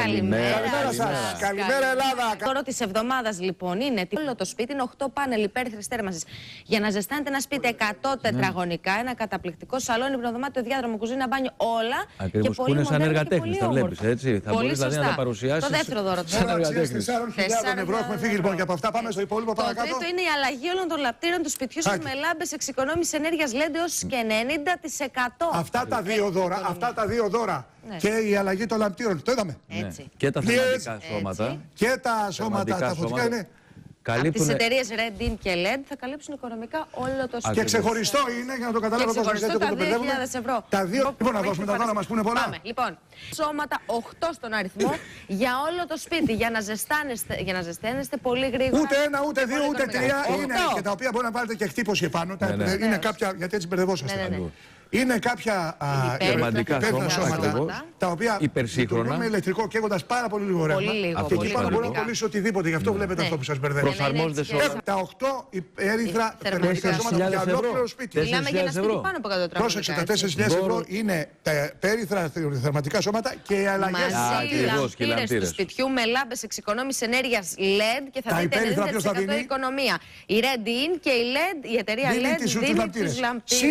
Καλημέρα σας. Καλημέρα, Ελλάδα. Το όρο της εβδομάδας λοιπόν είναι όλο το σπίτι είναι 8 πάνελ υπέρυθρης θέρμανσης. Για να ζεστάνετε ένα σπίτι 100 τετραγωνικά, ένα καταπληκτικό σαλόνι, υπνοδωμάτιο, διάδρομο, κουζίνα, μπάνιο, όλα. Ακριβώς, που είναι σαν έργα-τέχνης, τα βλέπεις, έτσι. Θα μπορείς δηλαδή να τα παρουσιάσεις. Το δεύτερο δώρο του. Σαν έργα-τέχνης. 4.000 ευρώ έχουμε φύγει λοιπόν και από αυτά πάμε στο υπόλοιπο παρακάτω. Το τρίτο είναι η αλλαγή όλων των λαπτήρων του σπιτιού σας με λάμπες εξοικονόμησης ενέργειας LED έως και 90%. Αυτά τα δύο δώρα. Ναι. Και η αλλαγή των λαμπτήρων. Το είδαμε. Έτσι. Και τα θεματικά σώματα. Και τα σώματα, τα φωτικά είναι. Από τις εταιρείες Red In και LED θα καλύψουν οικονομικά όλο το σπίτι. Και ξεχωριστό είναι, για να το καταλάβω και ξεχωριστό τα 2.000 ευρώ. Τα δύο, λοιπόν, να δώσουμε τα δώρα μας που είναι πολλά. Πάμε. Λοιπόν, σώματα 8 στον αριθμό για όλο το σπίτι, για να ζεσταίνεστε πολύ γρήγορα. Ούτε ένα, ούτε δύο, ούτε τρία είναι. Και τα οποία μπορεί να βάλετε και εκτύπωση επάνω. Είναι κάποια, γιατί έτσι μπερδευόσαστε. Είναι κάποια υπέρυθρα σώματα τα οποία λειτουργούν με ηλεκτρικό καίγοντας πάρα πολύ λίγο ρεύμα. Και εκεί πάνω μπορεί να κολλήσει οτιδήποτε. Γι' αυτό βλέπετε αυτό που σας μπερδεύει. Προσαρμόζονται σε όλα. Τα 8 υπέρυθρα θερμανικά σώματα για ολόκληρο σπίτι. Μιλάμε για ένα σπίτι πάνω από 100 τετραγωνικά. Πρόσεξε, τα 4.000 ευρώ είναι τα υπέρυθρα θερμανικά σώματα και οι αλλαγές. Μαζί οι λαμπτήρες του σπιτιού με λάμπες εξοικονόμησης ενέργειας LED και θα δείτε 90% οικονομία. Η Red In και η LED, η εταιρεία LED δίνει τους λαμπτήρες.